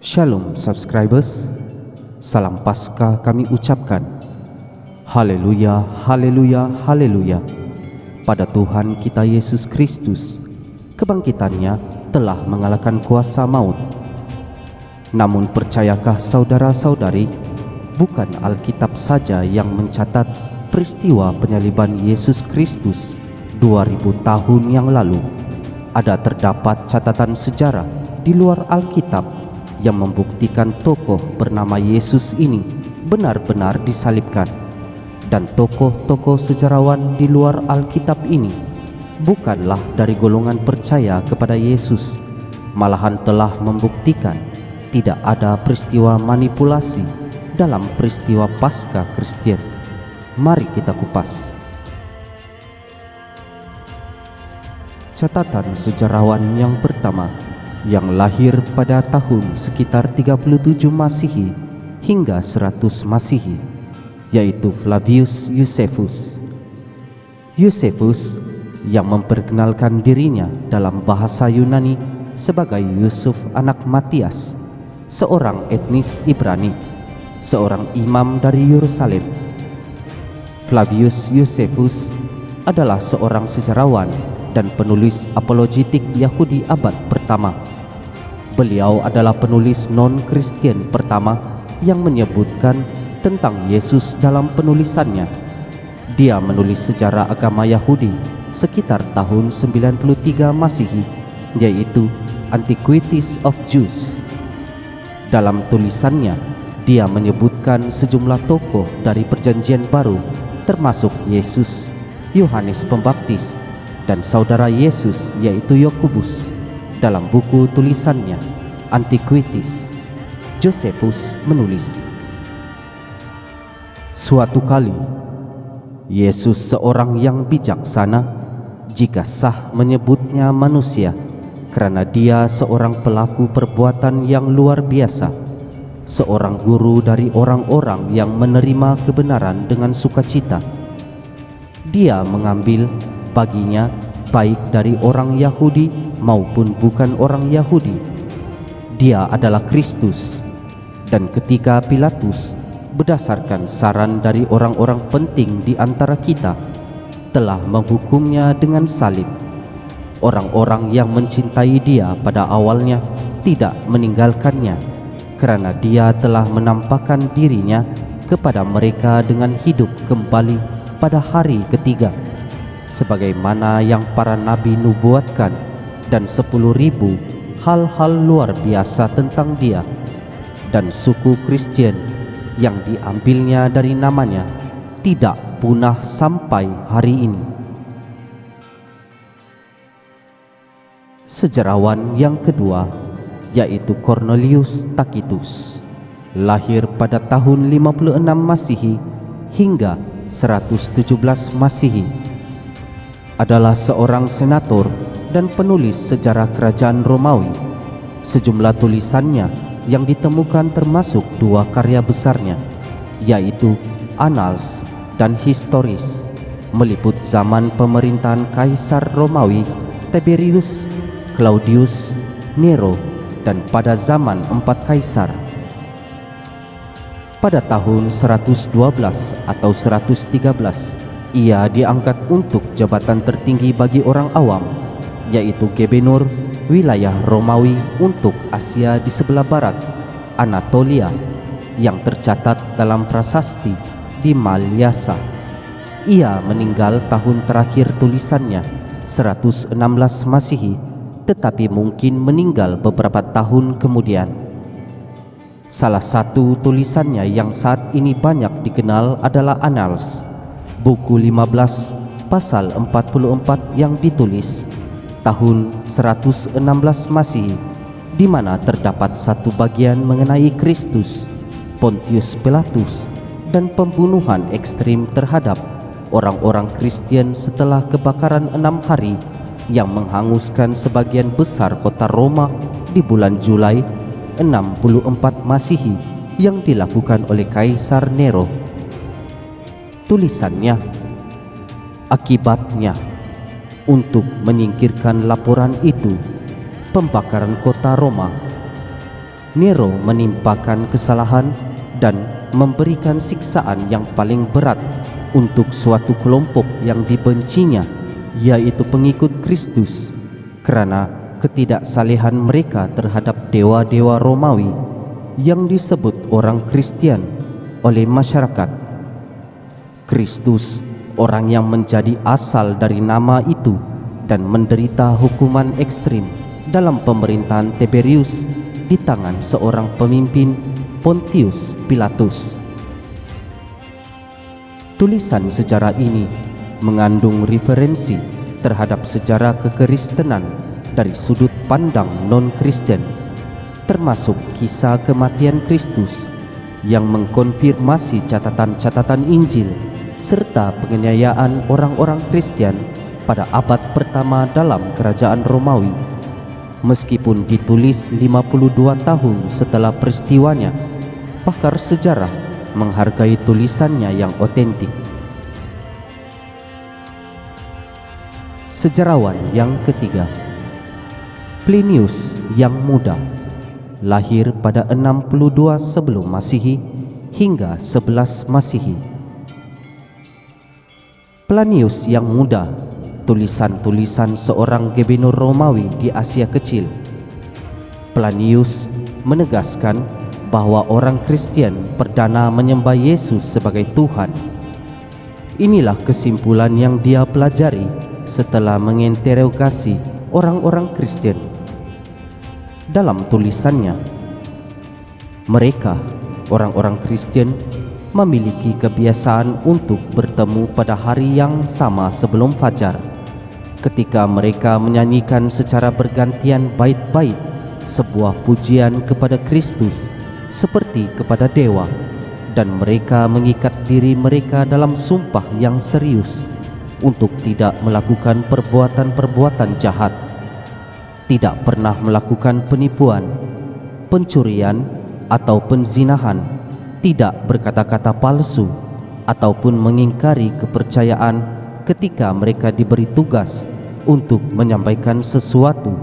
Shalom subscribers, salam Paskah kami ucapkan. Haleluya, haleluya, haleluya. Pada Tuhan kita Yesus Kristus, kebangkitannya telah mengalahkan kuasa maut. Namun percayakah saudara-saudari, bukan Alkitab saja yang mencatat peristiwa penyaliban Yesus Kristus 2000 tahun yang lalu. Ada terdapat catatan sejarah di luar Alkitab yang membuktikan tokoh bernama Yesus ini benar-benar disalibkan. Dan tokoh-tokoh sejarawan di luar Alkitab ini bukanlah dari golongan percaya kepada Yesus, malahan telah membuktikan tidak ada peristiwa manipulasi dalam peristiwa Paskah Kristen. Mari kita kupas. Catatan sejarawan yang pertama, yang lahir pada tahun sekitar 37 Masehi hingga 100 Masehi, yaitu Flavius Josephus. Josephus yang memperkenalkan dirinya dalam bahasa Yunani sebagai Yusuf anak Matias, seorang etnis Ibrani, seorang imam dari Yerusalem. Flavius Josephus adalah seorang sejarawan dan penulis apologetik Yahudi abad pertama. Beliau adalah penulis non-Kristen pertama yang menyebutkan tentang Yesus dalam penulisannya. Dia menulis sejarah agama Yahudi sekitar tahun 93 Masehi, yaitu Antiquities of Jews. Dalam tulisannya, dia menyebutkan sejumlah tokoh dari Perjanjian Baru, termasuk Yesus, Yohanes Pembaptis, dan saudara Yesus yaitu Yakobus. Dalam buku tulisannya Antiquities, Josephus menulis, suatu kali Yesus seorang yang bijaksana, jika sah menyebutnya manusia, karena dia seorang pelaku perbuatan yang luar biasa, seorang guru dari orang-orang yang menerima kebenaran dengan sukacita. Dia mengambil baginya baik dari orang Yahudi maupun bukan orang Yahudi. Dia adalah Kristus. Dan ketika Pilatus, berdasarkan saran dari orang-orang penting di antara kita, telah menghukumnya dengan salib, orang-orang yang mencintai dia pada awalnya tidak meninggalkannya, karena dia telah menampakkan dirinya kepada mereka dengan hidup kembali pada hari ketiga, sebagaimana yang para nabi nubuatkan, dan 10.000 hal-hal luar biasa tentang dia. Dan suku Kristen yang diambilnya dari namanya tidak punah sampai hari ini. Sejarawan yang kedua, yaitu Cornelius Tacitus, lahir pada tahun 56 Masehi hingga 117 Masehi, adalah seorang senator dan penulis sejarah kerajaan Romawi. Sejumlah tulisannya yang ditemukan termasuk dua karya besarnya, yaitu Annals dan Historis, meliput zaman pemerintahan Kaisar Romawi Tiberius, Claudius, Nero, dan pada zaman 4 kaisar. Pada tahun 112 atau 113, ia diangkat untuk jabatan tertinggi bagi orang awam, yaitu Gubernur wilayah Romawi untuk Asia di sebelah barat, Anatolia, yang tercatat dalam prasasti di Malyasa. Ia meninggal tahun terakhir tulisannya 116 Masehi, tetapi mungkin meninggal beberapa tahun kemudian. Salah satu tulisannya yang saat ini banyak dikenal adalah Annals, buku 15 pasal 44 yang ditulis tahun 116 Masehi, di mana terdapat satu bagian mengenai Kristus, Pontius Pilatus, dan pembunuhan ekstrim terhadap orang-orang Kristen setelah kebakaran 6 hari yang menghanguskan sebagian besar kota Roma di bulan Julai 64 Masehi yang dilakukan oleh Kaisar Nero. Tulisannya, akibatnya, untuk menyingkirkan laporan itu, pembakaran kota Roma Nero menimpakan kesalahan dan memberikan siksaan yang paling berat untuk suatu kelompok yang dibencinya, yaitu pengikut Kristus, kerana ketidaksalehan mereka terhadap dewa-dewa Romawi yang disebut orang Kristian oleh masyarakat. Kristus, orang yang menjadi asal dari nama itu dan menderita hukuman ekstrim dalam pemerintahan Tiberius di tangan seorang pemimpin, Pontius Pilatus. Tulisan sejarah ini mengandung referensi terhadap sejarah kekristenan dari sudut pandang non-Kristen, termasuk kisah kematian Kristus yang mengkonfirmasi catatan-catatan Injil serta penganiayaan orang-orang Kristen pada abad pertama dalam kerajaan Romawi. Meskipun ditulis 52 tahun setelah peristiwanya, pakar sejarah menghargai tulisannya yang otentik. Sejarawan yang ketiga, Plinius yang Muda, lahir pada 62 sebelum Masehi hingga 11 Masehi. Plinius yang Muda, tulisan-tulisan seorang gubernur Romawi di Asia Kecil. Plinius menegaskan bahwa orang Kristen perdana menyembah Yesus sebagai Tuhan. Inilah kesimpulan yang dia pelajari setelah menginterogasi orang-orang Kristen. Dalam tulisannya, mereka, orang-orang Kristen, memiliki kebiasaan untuk bertemu pada hari yang sama sebelum fajar, ketika mereka menyanyikan secara bergantian bait-bait sebuah pujian kepada Kristus seperti kepada dewa, dan mereka mengikat diri mereka dalam sumpah yang serius untuk tidak melakukan perbuatan-perbuatan jahat, tidak pernah melakukan penipuan, pencurian atau penzinahan, tidak berkata-kata palsu, ataupun mengingkari kepercayaan ketika mereka diberi tugas untuk menyampaikan sesuatu.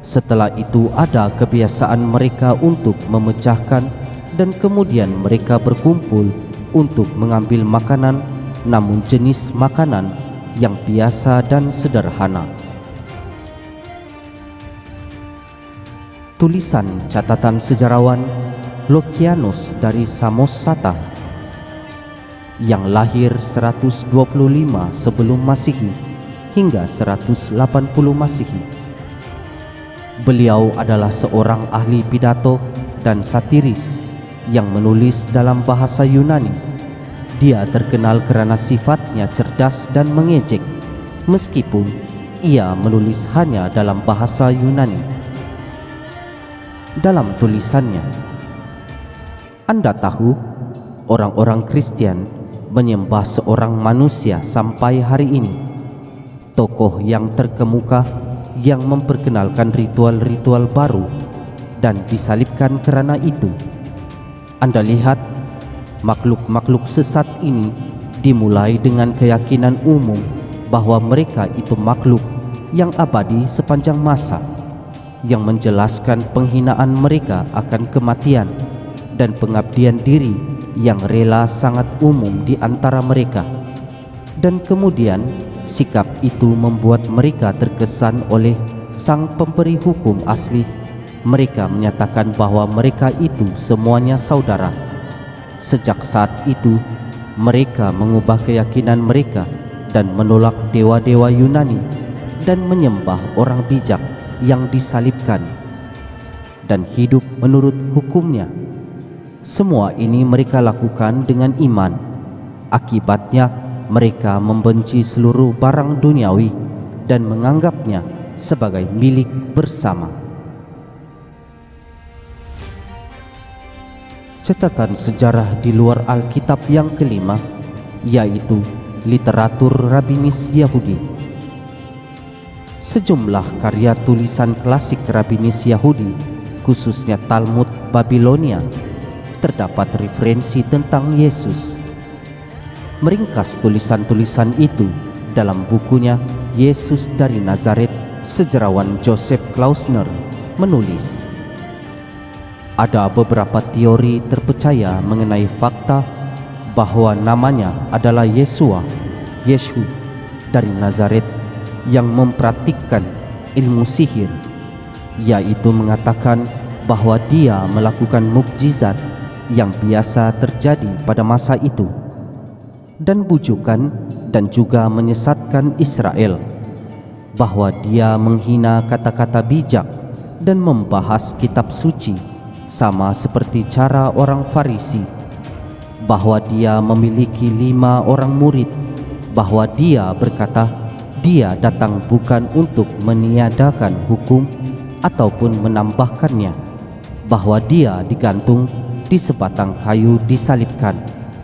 Setelah itu ada kebiasaan mereka untuk memecahkan dan kemudian mereka berkumpul untuk mengambil makanan, namun jenis makanan yang biasa dan sederhana. Tulisan catatan sejarawan Loukianus dari Samosata yang lahir 125 sebelum Masehi hingga 180 Masehi. Beliau adalah seorang ahli pidato dan satiris yang menulis dalam bahasa Yunani. Dia terkenal kerana sifatnya cerdas dan mengejek, meskipun ia menulis hanya dalam bahasa Yunani. Dalam tulisannya, Anda tahu, orang-orang Kristen menyembah seorang manusia sampai hari ini, tokoh yang terkemuka yang memperkenalkan ritual-ritual baru dan disalibkan kerana itu. Anda lihat, makhluk-makhluk sesat ini dimulai dengan keyakinan umum bahwa mereka itu makhluk yang abadi sepanjang masa, yang menjelaskan penghinaan mereka akan kematian dan pengabdian diri yang rela sangat umum di antara mereka. Dan kemudian sikap itu membuat mereka terkesan oleh sang pemberi hukum asli. Mereka menyatakan bahwa mereka itu semuanya saudara. Sejak saat itu, mereka mengubah keyakinan mereka dan menolak dewa-dewa Yunani dan menyembah orang bijak yang disalibkan dan hidup menurut hukumnya. Semua ini mereka lakukan dengan iman. Akibatnya, mereka membenci seluruh barang duniawi dan menganggapnya sebagai milik bersama. Catatan sejarah di luar Alkitab yang kelima, yaitu literatur rabinis Yahudi. Sejumlah karya tulisan klasik rabinis Yahudi, khususnya Talmud Babilonia, terdapat referensi tentang Yesus. Meringkas tulisan-tulisan itu dalam bukunya Yesus dari Nazaret, sejarawan Joseph Klausner menulis, Ada beberapa teori terpercaya mengenai fakta bahwa namanya adalah Yeshu dari Nazaret yang mempraktikkan ilmu sihir, yaitu mengatakan bahwa dia melakukan mukjizat yang biasa terjadi pada masa itu dan bujukan dan juga menyesatkan Israel, bahwa dia menghina kata-kata bijak dan membahas kitab suci sama seperti cara orang Farisi, bahwa dia memiliki 5 orang murid, bahwa dia berkata dia datang bukan untuk meniadakan hukum ataupun menambahkannya, bahwa dia digantung di sebatang kayu disalibkan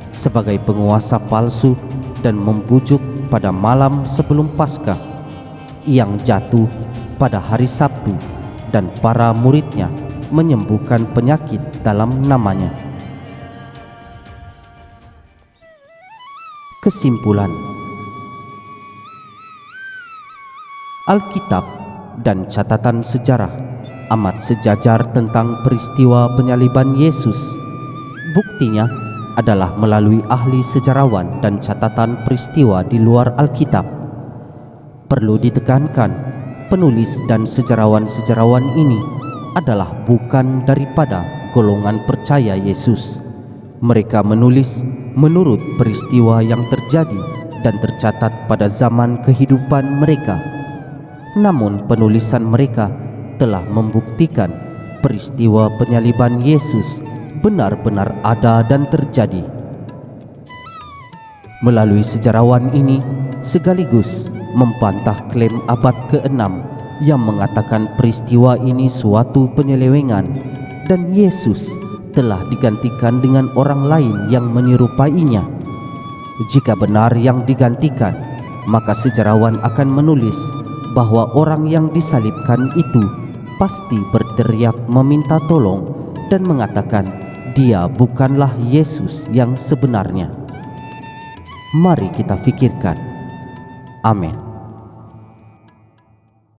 sebagai penguasa palsu dan membujuk pada malam sebelum Paskah yang jatuh pada hari Sabtu, dan para muridnya menyembuhkan penyakit dalam namanya. Kesimpulan: Alkitab dan catatan sejarah amat sejajar tentang peristiwa penyaliban Yesus. Buktinya adalah melalui ahli sejarawan dan catatan peristiwa di luar Alkitab. Perlu ditekankan, penulis dan sejarawan-sejarawan ini adalah bukan daripada golongan percaya Yesus. Mereka menulis menurut peristiwa yang terjadi dan tercatat pada zaman kehidupan mereka. Namun penulisan mereka telah membuktikan peristiwa penyaliban Yesus benar-benar ada dan terjadi. Melalui sejarawan ini sekaligus membantah klaim abad ke-6 yang mengatakan peristiwa ini suatu penyelewengan dan Yesus telah digantikan dengan orang lain yang menyerupainya. Jika benar yang digantikan, maka sejarawan akan menulis bahwa orang yang disalibkan itu pasti berteriak meminta tolong dan mengatakan dia bukanlah Yesus yang sebenarnya. Mari kita fikirkan. Amin.